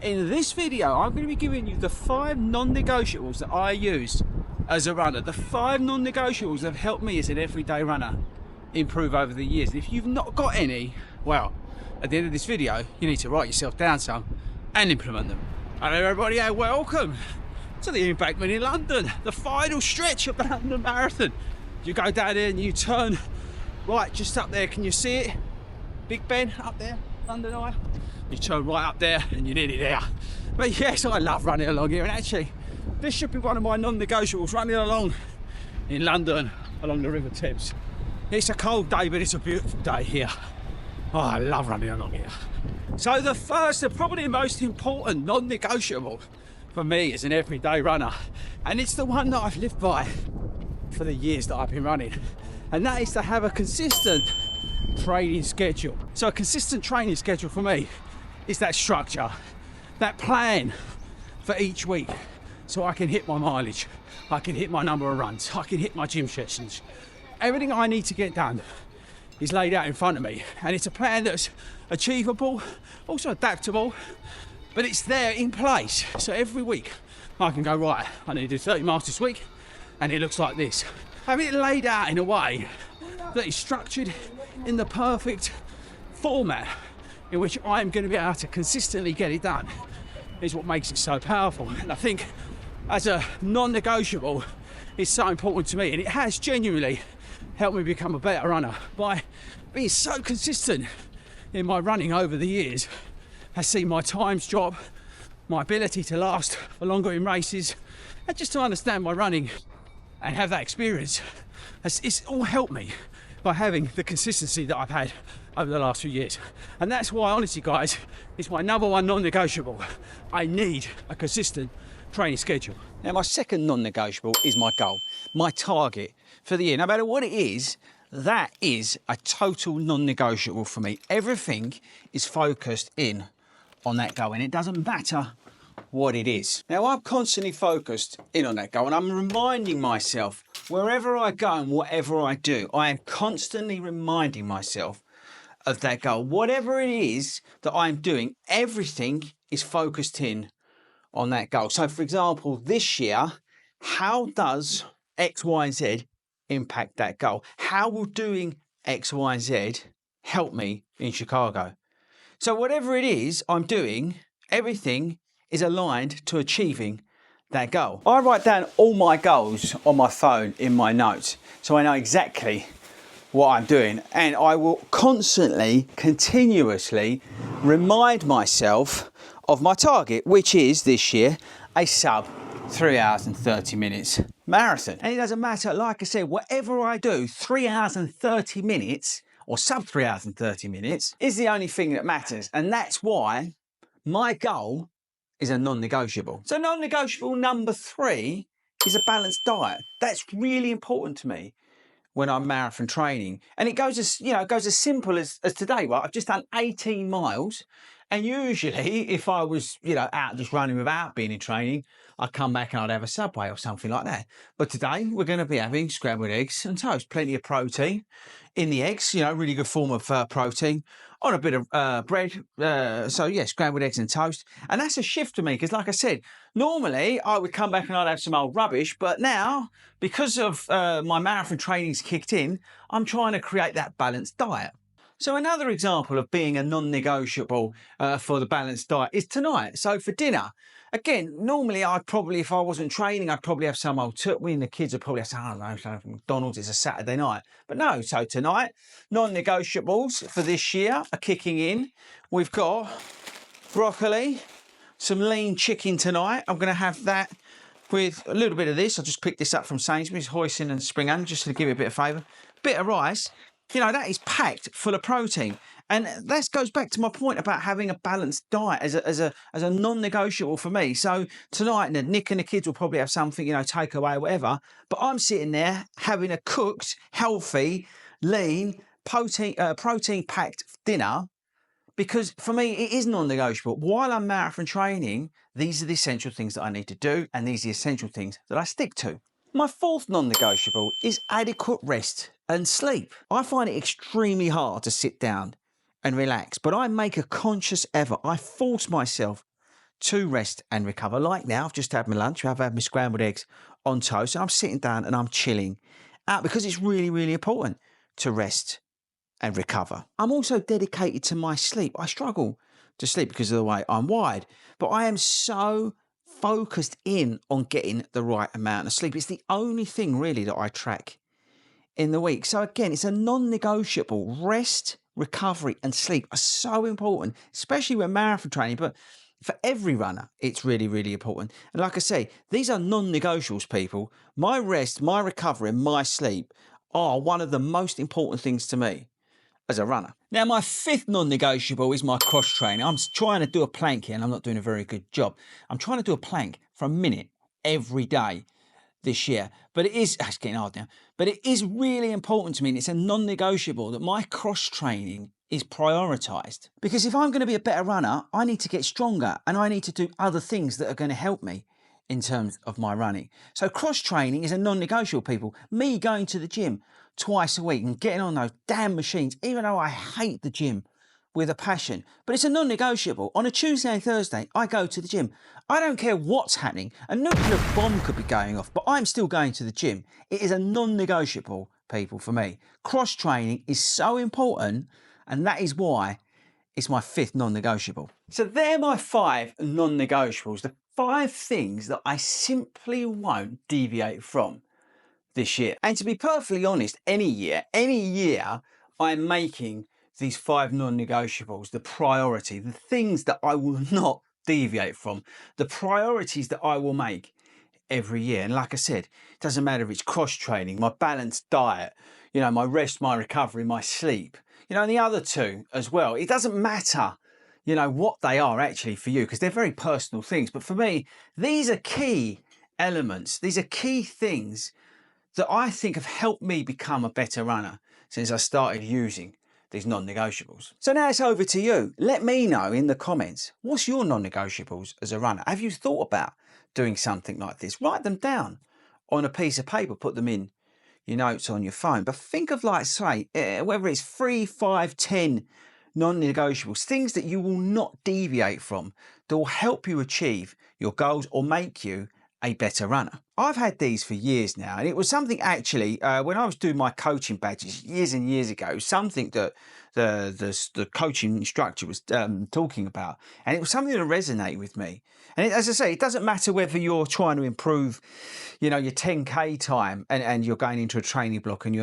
In this video, I'm going to be giving you the 5 non-negotiables that I use as a runner. The 5 non-negotiables that have helped me as an everyday runner improve over the years. And if you've not got any, well, at the end of this video, you need to write yourself down some and implement them. Hello everybody, and welcome to the embankment in London, the final stretch of the London Marathon. You go down there and you turn right just up there. Can you see it? Big Ben up there, London Eye. You turn right up there and you're nearly there. But yes, I love running along here, and actually this should be one of my non-negotiables, running along in London along the River Thames. It's a cold day, but it's a beautiful day here. Oh, I love running along here. So the first and probably most important non-negotiable for me as an everyday runner, and it's the one that I've lived by for the years that I've been running, and that is to have a consistent training schedule. So a consistent training schedule for me is that structure, that plan for each week, so I can hit my mileage, I can hit my number of runs, I can hit my gym sessions. Everything I need to get done is laid out in front of me, and it's a plan that's achievable, also adaptable, but it's there in place. So every week I can go, right, I need to do 30 miles this week, and it looks like this. Having it laid out in a way that is structured in the perfect format in which I'm going to be able to consistently get it done is what makes it so powerful. And I think as a non-negotiable, it's so important to me, and it has genuinely helped me become a better runner by being so consistent in my running over the years. Has seen my times drop, my ability to last for longer in races, and just to understand my running and have that experience. It's all helped me by having the consistency that I've had over the last few years. And that's why, honestly guys, it's my number one non-negotiable. I need a consistent training schedule. Now my second non-negotiable is my goal, my target for the year. No matter what it is, that is a total non-negotiable for me. Everything is focused in on that goal, and it doesn't matter what it is. Now I'm constantly focused in on that goal, and I'm reminding myself wherever I go and whatever I do, I am constantly reminding myself of that goal. Whatever it is that I'm doing, everything is focused in on that goal. So for example, this year, how does X, Y, and Z impact that goal? How will doing X, Y, and Z help me in Chicago? So whatever it is I'm doing, everything is aligned to achieving that goal. I write down all my goals on my phone in my notes, so I know exactly what I'm doing, and I will constantly, continuously remind myself of my target, which is this year a sub 3 hours and 30 minutes marathon. And it doesn't matter, like I said, whatever I do, 3 hours and 30 minutes or sub 3 hours and 30 minutes is the only thing that matters. And that's why my goal is a non-negotiable. So non-negotiable number 3 is a balanced diet. That's really important to me when I'm marathon training. And it goes as, you know, it goes as simple as today. Well, I've just done 18 miles. And usually if I was, you know, out just running without being in training, I'd come back and I'd have a Subway or something like that. But today we're going to be having scrambled eggs and toast. Plenty of protein in the eggs, you know, really good form of protein on a bit of bread. So yeah, scrambled eggs and toast. And that's a shift to me because, like I said, normally I would come back and I'd have some old rubbish. But now, because of my marathon training's kicked in, I'm trying to create that balanced diet. So another example of being a non-negotiable for the balanced diet is tonight. So for dinner, again, normally I'd probably, if I wasn't training, I'd probably have some old turkey, and the kids would probably have some, I don't know, something from McDonald's. It's a Saturday night. But no, so tonight, non-negotiables for this year are kicking in. We've got broccoli, some lean chicken tonight. I'm going to have that with a little bit of this. I just picked this up from Sainsbury's, hoisin and spring onion, just to give it a bit of flavour. Bit of rice. You know, that is packed full of protein. And that goes back to my point about having a balanced diet as a non-negotiable for me. So tonight, Nick and the kids will probably have something, you know, takeaway, whatever. But I'm sitting there having a cooked, healthy, lean, protein-packed dinner, because for me, it is non-negotiable. While I'm marathon training, these are the essential things that I need to do, and these are the essential things that I stick to. My fourth non-negotiable is adequate rest and sleep. I find it extremely hard to sit down and relax, but I make a conscious effort. I force myself to rest and recover. Like now, I've just had my lunch. I've had my scrambled eggs on toast. And I'm sitting down and I'm chilling out because it's really, really important to rest and recover. I'm also dedicated to my sleep. I struggle to sleep because of the way I'm wired, but I am so focused in on getting the right amount of sleep. It's the only thing really that I track in the week. So again, it's a non-negotiable. Rest, recovery and sleep are so important, especially when marathon training, but for every runner, it's really, really important. And like I say, these are non-negotiables, people. My rest, my recovery and my sleep are one of the most important things to me as a runner. Now, my fifth non-negotiable is my cross training. I'm trying to do a plank here and I'm not doing a very good job. I'm trying to do a plank for a minute every day this year, but it's getting hard now, but it is really important to me, and it's a non-negotiable that my cross training is prioritized, because if I'm going to be a better runner, I need to get stronger and I need to do other things that are going to help me in terms of my running. So cross training is a non-negotiable, people. Me going to the gym twice a week and getting on those damn machines, even though I hate the gym with a passion, but it's a non-negotiable. On a Tuesday and Thursday, I go to the gym. I don't care what's happening. A nuclear bomb could be going off, but I'm still going to the gym. It is a non-negotiable, people, for me. Cross training is so important, and that is why it's my fifth non-negotiable. So they're my 5 non-negotiables, the 5 things that I simply won't deviate from this year. And to be perfectly honest, any year I'm making these 5 non-negotiables the priority, the things that I will not deviate from, the priorities that I will make every year. And like I said, it doesn't matter if it's cross training, my balanced diet, you know, my rest, my recovery, my sleep, you know, and the other 2 as well. It doesn't matter, you know, what they are actually for you, because they're very personal things. But for me, these are key elements. These are key things that I think have helped me become a better runner since I started using these non-negotiables. So now it's over to you. Let me know in the comments, what's your non-negotiables as a runner? Have you thought about doing something like this? Write them down on a piece of paper, put them in your notes on your phone. But think of, like, say, whether it's 3, 5, 10 non-negotiables, things that you will not deviate from, that will help you achieve your goals or make you a better runner. I've had these for years now, and it was something actually when I was doing my coaching badges years and years ago, something that the coaching instructor was talking about, and it was something that resonated with me. And as I say, it doesn't matter whether you're trying to improve, you know, your 10K time and you're going into a training block and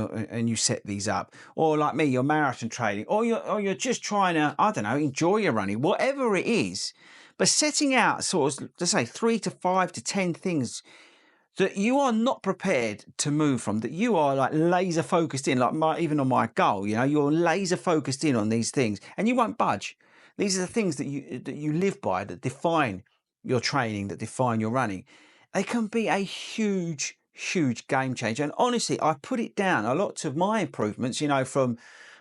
you set these up, or like me, your marathon training, or you're just trying to, I don't know, enjoy your running, whatever it is. But setting out sort of, let's say, 3 to 5 to 10 things that you are not prepared to move from, that you are like laser focused in, like even on my goal, you know, you're laser focused in on these things and you won't budge. These are the things that you live by, that define your training, that define your running. They can be a huge, huge game changer. And honestly, I put it down, a lot of my improvements, you know, from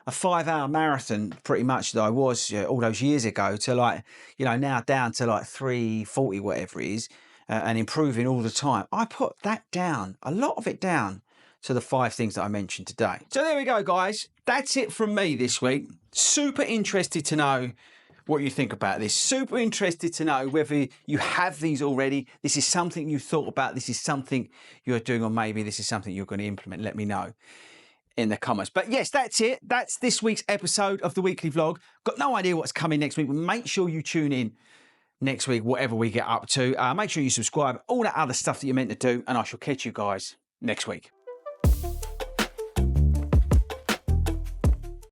a 5-hour marathon pretty much that I was all those years ago to, like, you know, now down to like 3:40, whatever it is, and improving all the time. I put that down, a lot of it down, to the 5 things that I mentioned today. So there we go, guys. That's it from me this week. Super interested to know what you think about this. Super interested to know whether you have these already. This is something you thought about. This is something you're doing, or maybe this is something you're going to implement. Let me know in the comments. But yes, that's it. That's this week's episode of the weekly vlog. Got no idea what's coming next week, but make sure you tune in next week, whatever we get up to. Make sure you subscribe, all that other stuff that you're meant to do, and I shall catch you guys next week.